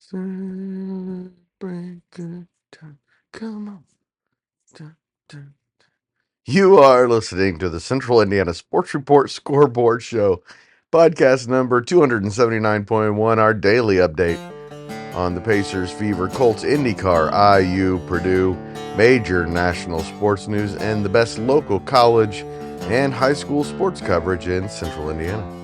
Celebrate good time. Come on. Dun, dun. You are listening to the Central Indiana Sports Report Scoreboard Show, podcast number 279.1, our daily update on the Pacers, Fever, Colts, IndyCar, IU, Purdue, major national sports news, and the best local college and high school sports coverage in Central Indiana.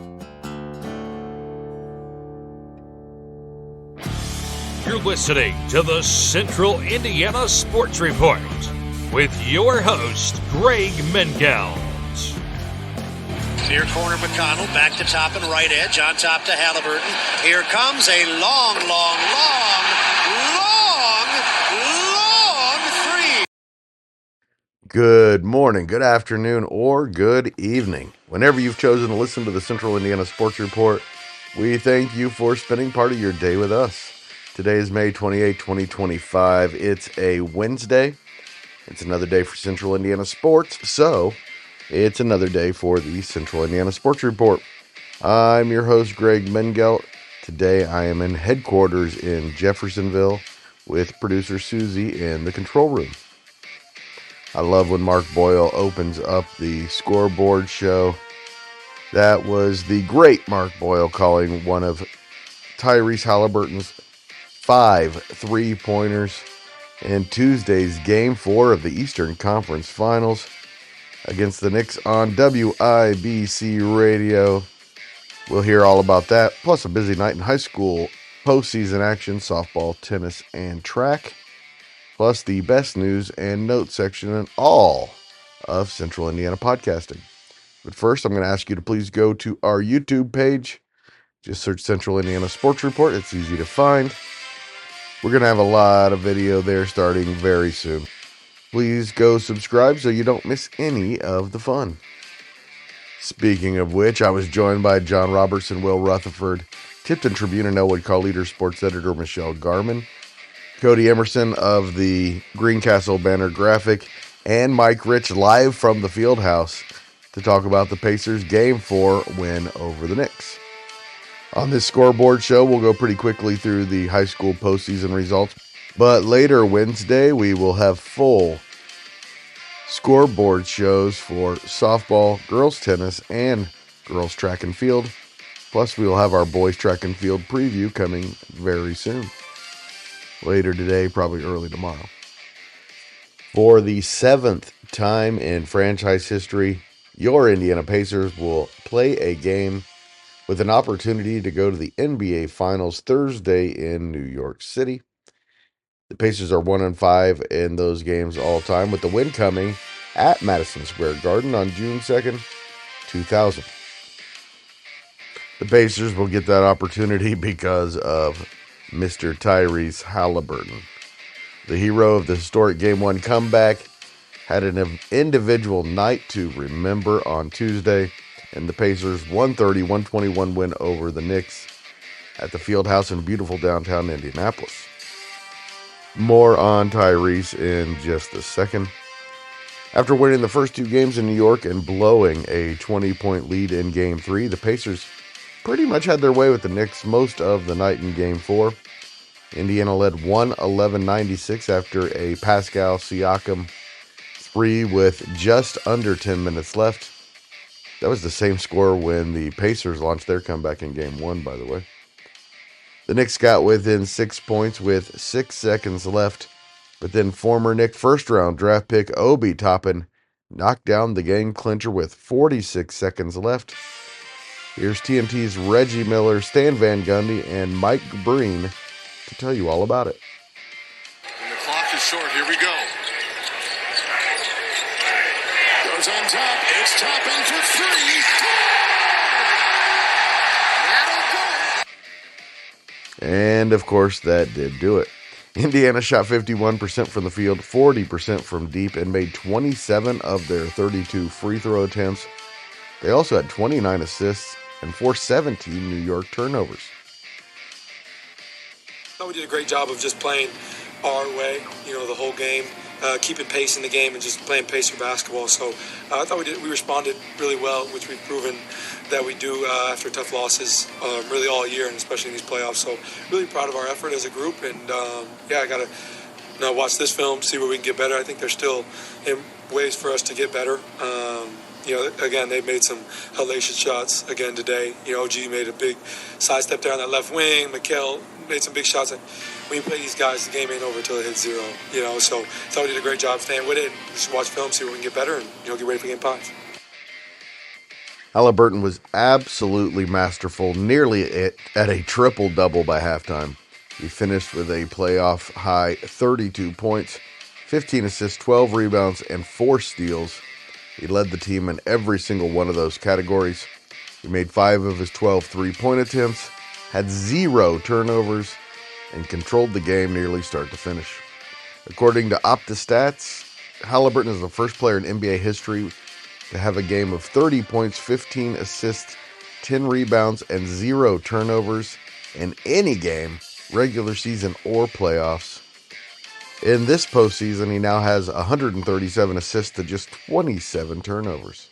You're listening to the Central Indiana Sports Report with your host, Greg Mengelt. Near corner McConnell, back to top and right edge, on top to Halliburton. Here comes a long three. Good morning, good afternoon, or good evening. Whenever you've chosen to listen to the Central Indiana Sports Report, we thank you for spending part of your day with us. Today is May 28, 2025. It's a Wednesday. It's another day for Central Indiana sports, so it's another day for the Central Indiana Sports Report. I'm your host, Greg Mengelt. Today I am in headquarters in Jeffersonville with producer Susie in the control room. I love when Mark Boyle opens up the Scoreboard show. That was the great Mark Boyle calling one of Tyrese Halliburton's 5 3-pointers in Tuesday's Game 4 of the Eastern Conference Finals against the Knicks on WIBC Radio. We'll hear all about that, plus a busy night in high school postseason action, softball, tennis, and track, plus the best news and notes section in all of Central Indiana podcasting. But first, I'm going to ask you to please go to our YouTube page. Just search Central Indiana Sports Report. It's easy to find. We're going to have a lot of video there starting very soon. Please go subscribe so you don't miss any of the fun. Speaking of which, I was joined by John Robertson, Will Rutherford, Tipton Tribune and Elwood Call Leader Sports Editor Michelle Garman, Cody Emerson of the Greencastle Banner Graphic, and Mike Rich live from the Fieldhouse to talk about the Pacers' Game 4 win over the Knicks. On this Scoreboard show, we'll go pretty quickly through the high school postseason results, but later Wednesday, we will have full Scoreboard shows for softball, girls tennis, and girls track and field. Plus, we will have our boys track and field preview coming very soon. Later today, probably early tomorrow. For the 7th time in franchise history, your Indiana Pacers will play a game with an opportunity to go to the NBA Finals Thursday in New York City. The Pacers are 1-5 in those games all time, with the win coming at Madison Square Garden on June 2nd, 2000. The Pacers will get that opportunity because of Mr. Tyrese Halliburton. The hero of the historic Game 1 comeback had an individual night to remember on Tuesday in the Pacers' 130-121 win over the Knicks at the Fieldhouse in beautiful downtown Indianapolis. More on Tyrese in just a second. After winning the first 2 games in New York and blowing a 20-point lead in Game 3, the Pacers pretty much had their way with the Knicks most of the night in Game 4. Indiana led 111-96 after a Pascal Siakam 3 with just under 10 minutes left. That was the same score when the Pacers launched their comeback in Game 1, by the way. The Knicks got within 6 points with 6 seconds left, but then former Knick first-round draft pick Obi Toppin knocked down the game clincher with 46 seconds left. Here's TNT's Reggie Miller, Stan Van Gundy, and Mike Breen to tell you all about it. And the clock is short. Here we go. Goes on top. It's Toppin for 3. And, of course, that did do it. Indiana shot 51% from the field, 40% from deep, and made 27 of their 32 free throw attempts. They also had 29 assists and forced 17 New York turnovers. We did a great job of just playing our way, the whole game. keeping pace in the game and just playing pacer basketball. So I thought we responded really well, which we've proven that we do after tough losses really all year, and especially in these playoffs. So really proud of our effort as a group. And I got to watch this film, see where we can get better. I think there's still ways for us to get better. Again, they made some hellacious shots again today. OG made a big sidestep there on that left wing. Mikal made some big shots. And when you play these guys, the game ain't over until it hits zero. So I thought we did a great job staying with it. Just watch film, see where we can get better, and get ready for game 5. Halliburton was absolutely masterful, nearly at a triple-double by halftime. He finished with a playoff high 32 points, 15 assists, 12 rebounds, and 4 steals. He led the team in every single one of those categories. He made 5 of his 12 three-point attempts, had 0 turnovers, and controlled the game nearly start to finish. According to OptaStats, Halliburton is the first player in NBA history to have a game of 30 points, 15 assists, 10 rebounds, and 0 turnovers in any game, regular season or playoffs. In this postseason, he now has 137 assists to just 27 turnovers.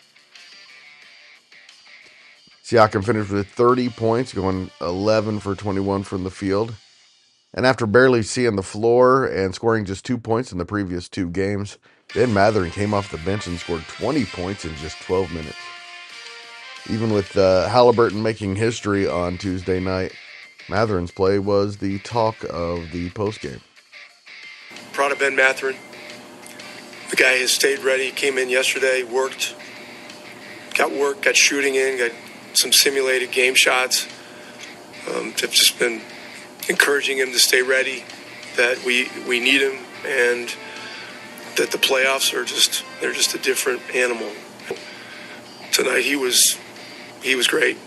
Siakam finished with 30 points, going 11 for 21 from the field. And after barely seeing the floor and scoring just 2 points in the previous 2 games, Ben Mathurin came off the bench and scored 20 points in just 12 minutes. Even with Halliburton making history on Tuesday night, Mathurin's play was the talk of the postgame. Proud of Ben Mathurin. The guy has stayed ready, came in yesterday, got shooting in, got some simulated game shots. Have just been encouraging him to stay ready, that we need him, and that the playoffs they're just a different animal. Tonight he was great.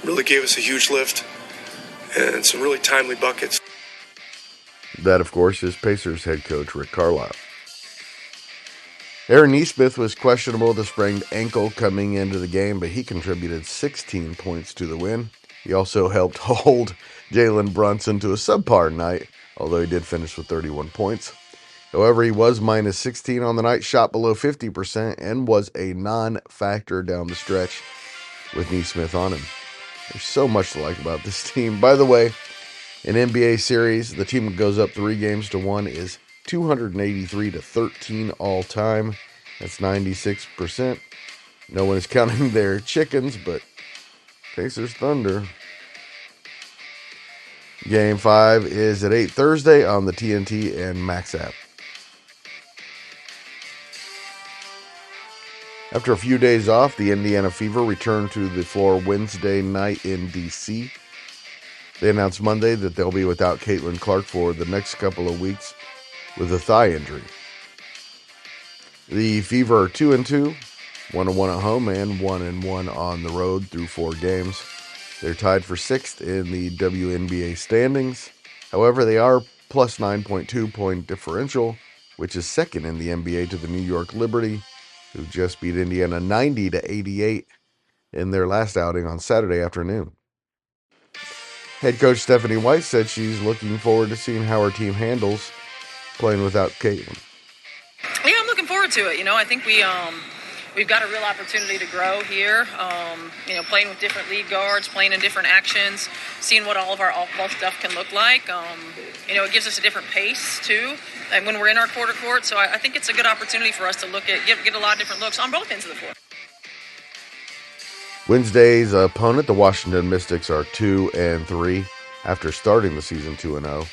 Really gave us a huge lift and some really timely buckets. That, of course, is Pacers head coach Rick Carlisle. Aaron Nesmith was questionable with a sprained ankle coming into the game, but he contributed 16 points to the win. He also helped hold Jalen Brunson to a subpar night, although he did finish with 31 points. However, he was minus 16 on the night, shot below 50%, and was a non-factor down the stretch with Nesmith on him. There's so much to like about this team. By the way, in NBA series, the team that goes up 3-1 is 283-13 all time. That's 96%. No one is counting their chickens, but Pacers Thunder. Game 5 is at 8 Thursday on the TNT and Max app. After a few days off, the Indiana Fever returned to the floor Wednesday night in D.C. They announced Monday that they'll be without Caitlin Clark for the next couple of weeks with a thigh injury. The Fever are 2-2, 1-1 at home and 1-1 on the road through 4 games. They're tied for 6th in the WNBA standings. However, they are plus 9.2 point differential, which is 2nd in the NBA to the New York Liberty, who just beat Indiana 90-88 in their last outing on Saturday afternoon. Head coach Stephanie White said she's looking forward to seeing how her team handles playing without Caitlin. Yeah, I'm looking forward to it. I think we've got a real opportunity to grow here. Playing with different lead guards, playing in different actions, seeing what all of our off-ball stuff can look like. It gives us a different pace too, and when we're in our quarter court. So I think it's a good opportunity for us to look at get a lot of different looks on both ends of the floor. Wednesday's opponent, the Washington Mystics, are 2-3 after starting the season 2-0.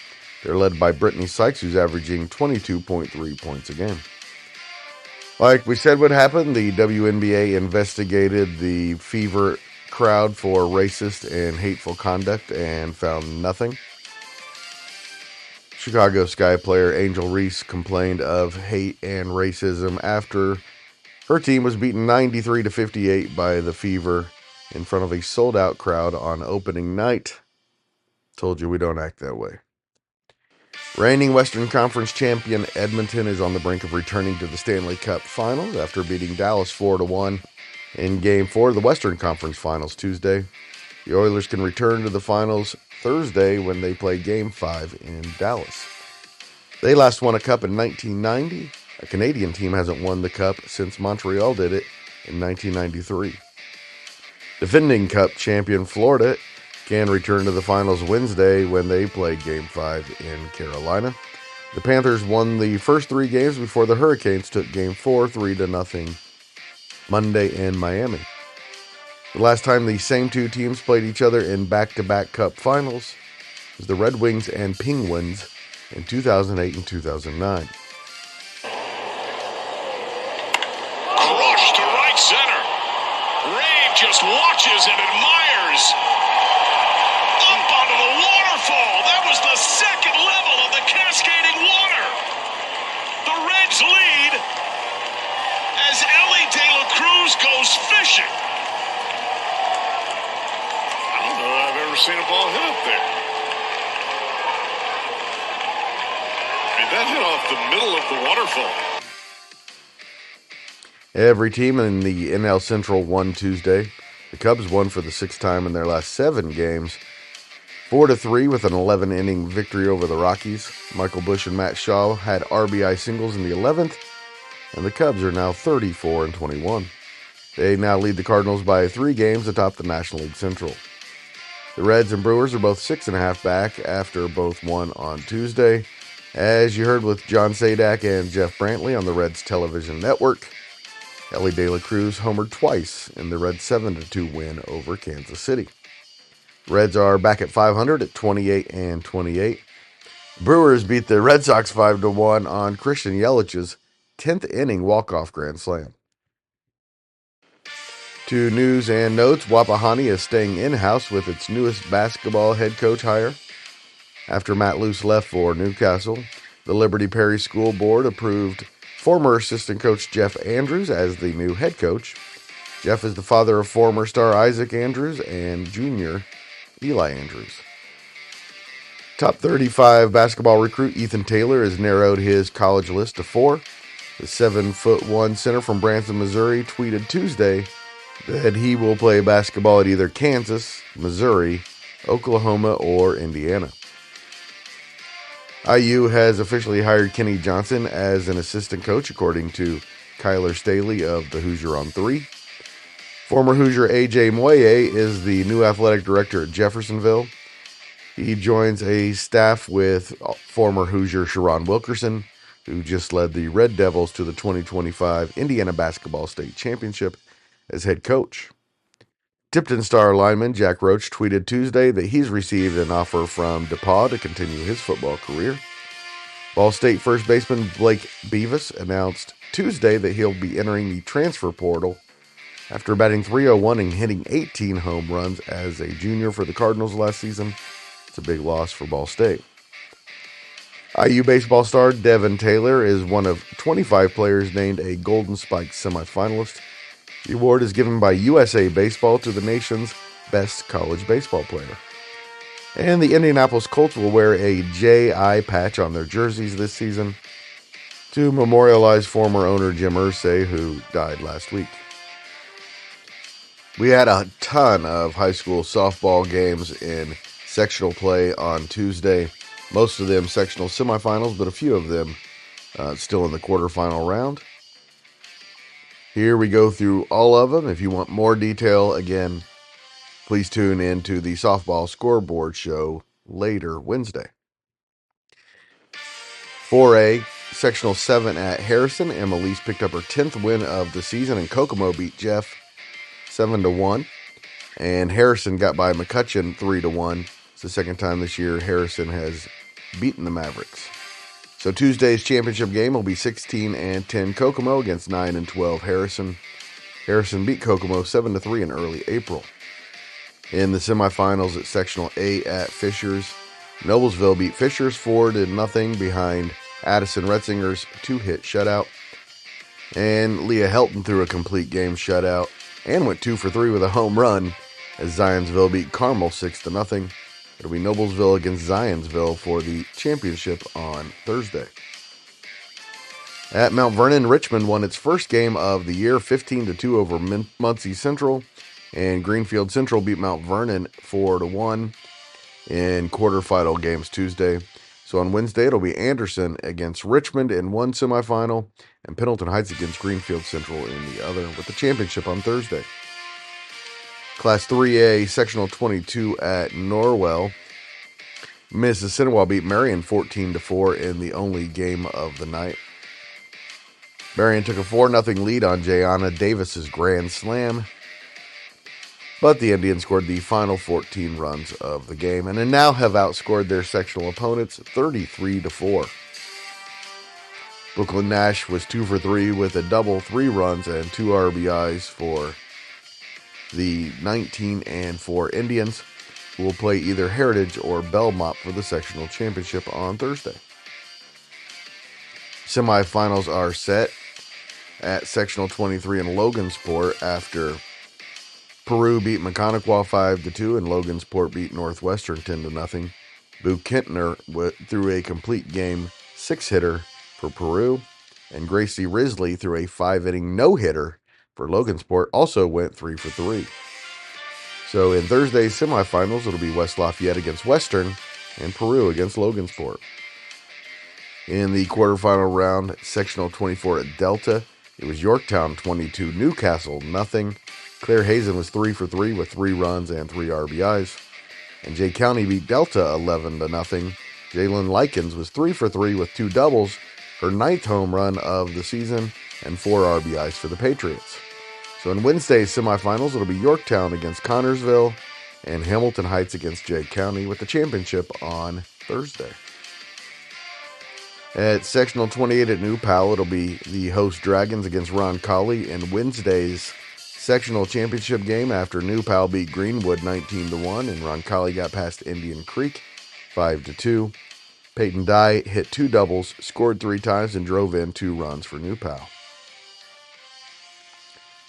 They're led by Brittany Sykes, who's averaging 22.3 points a game. Like we said would happen, the WNBA investigated the Fever crowd for racist and hateful conduct and found nothing. Chicago Sky player Angel Reese complained of hate and racism after her team was beaten 93-58 by the Fever in front of a sold-out crowd on opening night. Told you we don't act that way. Reigning Western Conference champion Edmonton is on the brink of returning to the Stanley Cup Finals after beating Dallas 4-1 in Game 4 of the Western Conference Finals Tuesday. The Oilers can return to the finals Thursday when they play Game 5 in Dallas. They last won a cup in 1990 A Canadian team hasn't won the Cup since Montreal did it in 1993. Defending Cup champion Florida can return to the finals Wednesday when they play Game 5 in Carolina. The Panthers won the first 3 games before the Hurricanes took Game 4 3-0 Monday in Miami. The last time the same 2 teams played each other in back-to-back Cup finals was the Red Wings and Penguins in 2008 and 2009. Crushed to right center. Rave just watches and admires. Up onto the waterfall. That was the second level of the cascading water. The Reds lead as Ellie De La Cruz goes fishing. I don't know that I've ever seen a ball hit up there. I mean, that hit off the middle of the waterfall. Every team in the NL Central won Tuesday. The Cubs won for the 6th time in their last 7 games, 4-3 with an 11-inning victory over the Rockies. Michael Busch and Matt Shaw had RBI singles in the 11th, and the Cubs are now 34-21. They now lead the Cardinals by 3 games atop the National League Central. The Reds and Brewers are both 6.5 back after both won on Tuesday. As you heard with John Sadak and Jeff Brantley on the Reds television network, Ellie De La Cruz homered twice in the Reds' 7-2 win over Kansas City. Reds are back at 500 at 28-28. Brewers beat the Red Sox 5-1 on Christian Yelich's 10th inning walk-off grand slam. To news and notes, Wapahani is staying in-house with its newest basketball head coach hire. After Matt Luce left for Newcastle, the Liberty Perry School Board approved former assistant coach Jeff Andrews as the new head coach. Jeff is the father of former star Isaac Andrews and junior Eli Andrews. Top 35 basketball recruit Ethan Taylor has narrowed his college list to 4. The 7'1" center from Branson, Missouri, tweeted Tuesday that he will play basketball at either Kansas, Missouri, Oklahoma, or Indiana. IU has officially hired Kenny Johnson as an assistant coach, according to Kyler Staley of the Hoosier on 3. Former Hoosier A.J. Moye is the new athletic director at Jeffersonville. He joins a staff with former Hoosier Sharon Wilkerson, who just led the Red Devils to the 2025 Indiana Basketball State Championship as head coach. Tipton Star lineman Jack Roach tweeted Tuesday that he's received an offer from DePaul to continue his football career. Ball State first baseman Blake Beavis announced Tuesday that he'll be entering the transfer portal after batting .301 and hitting 18 home runs as a junior for the Cardinals last season. It's a big loss for Ball State. IU baseball star Devin Taylor is one of 25 players named a Golden Spike semifinalist. The award is given by USA Baseball to the nation's best college baseball player. And the Indianapolis Colts will wear a J.I. patch on their jerseys this season to memorialize former owner Jim Irsay, who died last week. We had a ton of high school softball games in sectional play on Tuesday. Most of them sectional semifinals, but a few of them still in the quarterfinal round. Here we go through all of them. If you want more detail, again, please tune in to the softball scoreboard show later Wednesday. 4A, sectional 7 at Harrison. Emma Lease picked up her 10th win of the season, and Kokomo beat Jeff 7-1. And Harrison got by McCutcheon 3-1. It's the second time this year Harrison has beaten the Mavericks. So Tuesday's championship game will be 16-10 Kokomo against 9-12 Harrison. Harrison beat Kokomo 7-3 in early April. In the semifinals at sectional A at Fishers, Noblesville beat Fishers 4-0 behind Addison Retzinger's 2-hit shutout. And Leah Helton threw a complete game shutout and went 2 for 3 with a home run as Zionsville beat Carmel 6-0. It'll be Noblesville against Zionsville for the championship on Thursday. At Mount Vernon, Richmond won its first game of the year, 15-2 over Muncie Central, and Greenfield Central beat Mount Vernon 4-1 in quarterfinal games Tuesday. So on Wednesday, it'll be Anderson against Richmond in one semifinal and Pendleton Heights against Greenfield Central in the other, with the championship on Thursday. Class 3A, Sectional 22 at Norwell. Mississinawa beat Marion 14-4 in the only game of the night. Marion took a 4-0 lead on Jayana Davis's grand slam, but the Indians scored the final 14 runs of the game and now have outscored their sectional opponents 33-4. Brooklyn Nash was 2 for 3 with a double, 3 runs, and 2 RBIs for the 19-4 Indians, who will play either Heritage or Belmont for the sectional championship on Thursday. Semifinals are set at sectional 23 in Logansport after Peru beat Mechaniquwa 5-2 and Logansport beat Northwestern 10-0. Boo Kintner threw a complete game 6-hitter for Peru, and Gracie Risley threw a 5-inning no-hitter for Logansport, also went 3 for 3. So in Thursday's semifinals, it'll be West Lafayette against Western and Peru against Logansport. In the quarterfinal round, sectional 24 at Delta, it was Yorktown 22, Newcastle nothing. Claire Hazen was 3 for 3 with 3 runs and 3 RBIs. And Jay County beat Delta 11-0. Jalen Likens was 3 for 3 with 2 doubles, her 9th home run of the season, and 4 RBIs for the Patriots. So in Wednesday's semifinals, it'll be Yorktown against Connorsville and Hamilton Heights against Jay County, with the championship on Thursday. At sectional 28 at New Pal, it'll be the host Dragons against Roncalli in Wednesday's sectional championship game after New Pal beat Greenwood 19-1 and Roncalli got past Indian Creek 5-2. Peyton Dye hit 2 doubles, scored 3 times, and drove in 2 runs for New Pal.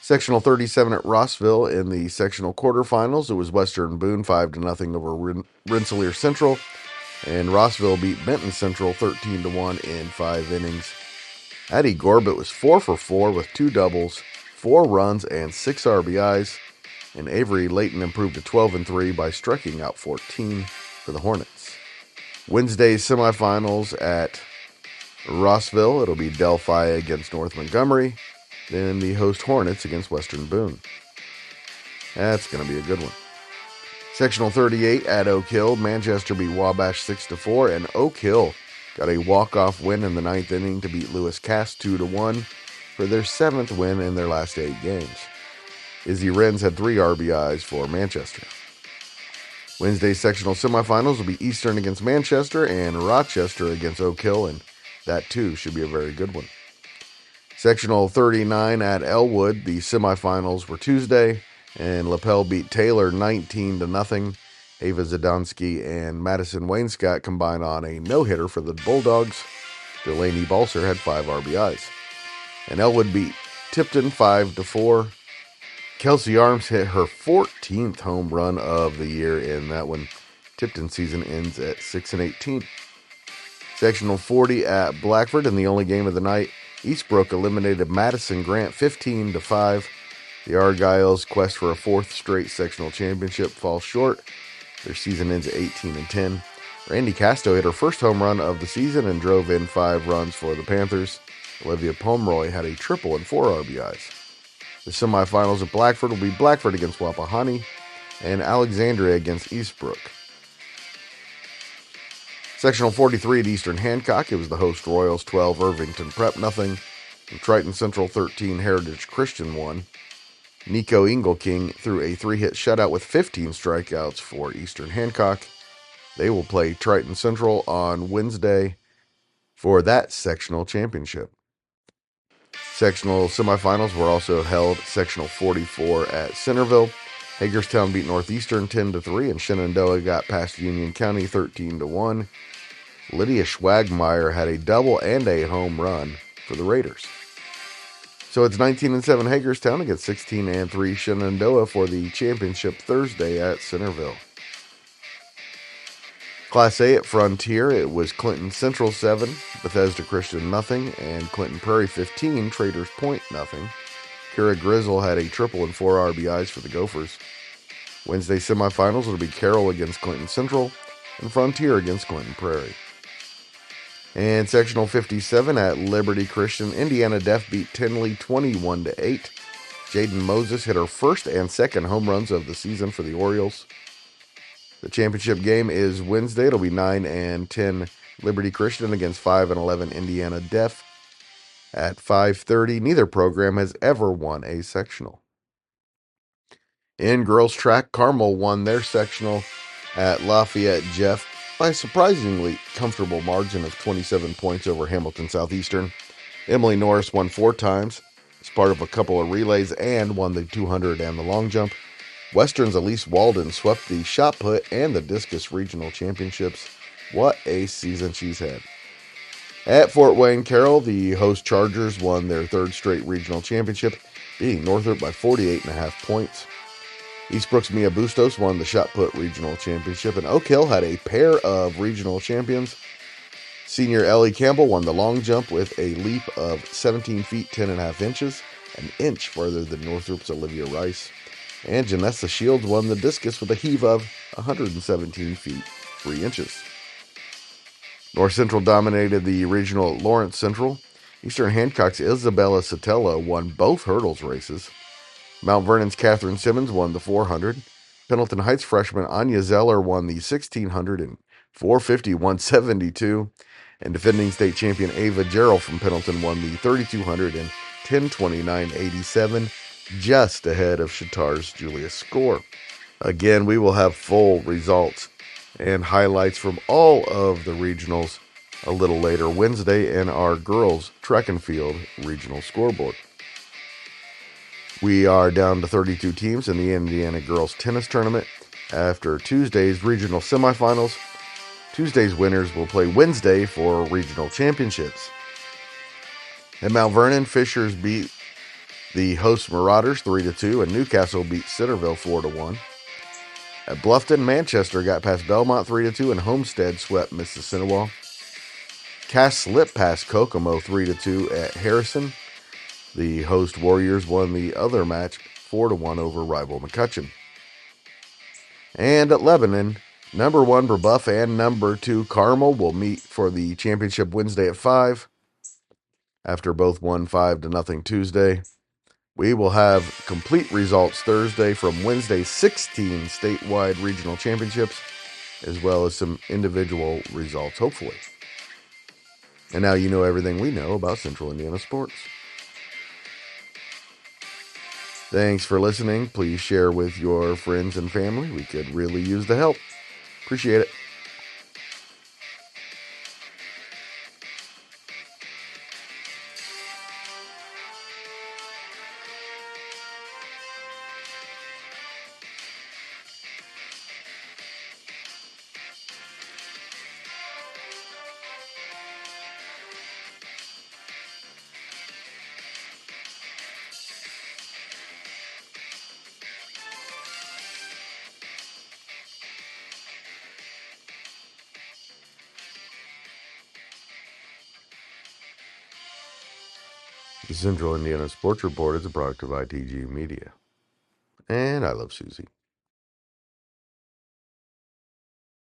Sectional 37 at Rossville in the sectional quarterfinals, it was Western Boone 5-0 over Rensselaer Central, and Rossville beat Benton Central 13-1 in 5 innings. Addie Gorbett was 4 for 4 with 2 doubles, 4 runs, and 6 RBIs, and Avery Layton improved to 12-3 by striking out 14 for the Hornets. Wednesday's semifinals at Rossville, it'll be Delphi against North Montgomery, then the host Hornets against Western Boone. That's going to be a good one. Sectional 38 at Oak Hill, Manchester beat Wabash 6-4, and Oak Hill got a walk-off win in the 9th inning to beat Lewis Cass 2-1 for their 7th win in their last 8 games. Izzy Renz had 3 RBIs for Manchester. Wednesday's sectional semifinals will be Eastern against Manchester and Rochester against Oak Hill, and that too should be a very good one. Sectional 39 at Elwood, the semifinals were Tuesday, and Lapel beat Taylor 19-0. Ava Zadonsky and Madison Wainscott combined on a no-hitter for the Bulldogs. Delaney Balser had 5 RBIs. And Elwood beat Tipton 5-4. Kelsey Arms hit her 14th home run of the year in that one. Tipton season ends at 6-18. Sectional 40 at Blackford in the only game of the night, Eastbrook eliminated Madison Grant 15-5. The Argyles' quest for a 4th straight sectional championship falls short. Their season ends at 18-10. Randy Casto hit her first home run of the season and drove in 5 runs for the Panthers. Olivia Pomeroy had a triple and 4 RBIs. The semifinals at Blackford will be Blackford against Wapahani and Alexandria against Eastbrook. Sectional 43 at Eastern Hancock, it was the host Royals 12, Irvington Prep 0, and Triton Central 13, Heritage Christian 1. Nico Engelking threw a 3-hit shutout with 15 strikeouts for Eastern Hancock. They will play Triton Central on Wednesday for that sectional championship. Sectional semifinals were also held sectional 44 at Centerville. Hagerstown beat Northeastern 10-3, and Shenandoah got past Union County 13-1. Lydia Schwagmeyer had a double and a home run for the Raiders. So it's 19-7 Hagerstown against 16-3 Shenandoah for the championship Thursday at Centerville. Class A at Frontier, it was Clinton Central 7, Bethesda Christian 0, and Clinton Prairie 15, Traders Point 0. Kira Grizzle had a triple and 4 RBIs for the Gophers. Wednesday semifinals will be Carroll against Clinton Central and Frontier against Clinton Prairie. And sectional 57 at Liberty Christian, Indiana Def beat Tinley 21-8. Jaden Moses hit her first and second home runs of the season for the Orioles. The championship game is Wednesday. It'll be 9 and 10 Liberty Christian against 5 and 11 Indiana Def at 5:30. Neither program has ever won a sectional. In girls track, Carmel won their sectional at Lafayette Jeff by a surprisingly comfortable margin of 27 points over Hamilton Southeastern. Emily Norris won 4 times as part of a couple of relays and won the 200 and the long jump. Western's Elise Walden swept the shot put and the discus regional championships. What a season she's had. At Fort Wayne Carroll, the host Chargers won their 3rd straight regional championship, beating Northrop by 48.5 points. Eastbrook's Mia Bustos won the shot put regional championship, and Oak Hill had a pair of regional champions. Senior Ellie Campbell won the long jump with a leap of 17 feet 10.5 inches, an inch further than Northrop's Olivia Rice. And Janessa Shields won the discus with a heave of 117 feet 3 inches. North Central dominated the regional at Lawrence Central. Eastern Hancock's Isabella Sotelo won both hurdles races. Mount Vernon's Catherine Simmons won the 400. Pendleton Heights freshman Anya Zeller won the 1600 in 4:50.172. And defending state champion Ava Gerald from Pendleton won the 3200 in 10:29.87, just ahead of Shatar's Julia's score. Again, we will have full results and highlights from all of the regionals a little later Wednesday in our girls track and field regional scoreboard. We are down to 32 teams in the Indiana Girls Tennis Tournament after Tuesday's regional semifinals. Tuesday's winners will play Wednesday for regional championships. At Mount Vernon, Fishers beat the host Marauders 3-2, and Newcastle beat Centerville 4-1. At Bluffton, Manchester got past Belmont 3-2, and Homestead swept Mississinawa. Cass slipped past Kokomo 3-2 at Harrison. The host Warriors won the other match 4-1 over rival McCutcheon. And at Lebanon, number 1 Brebeuf and number 2 Carmel will meet for the championship Wednesday at 5. After both won 5-0 Tuesday. We will have complete results Thursday from Wednesday's 16 statewide regional championships, as well as some individual results, hopefully. And now you know everything we know about Central Indiana sports. Thanks for listening. Please share with your friends and family. We could really use the help. Appreciate it. The Central Indiana Sports Report is a product of ITG Media. And I love Susie.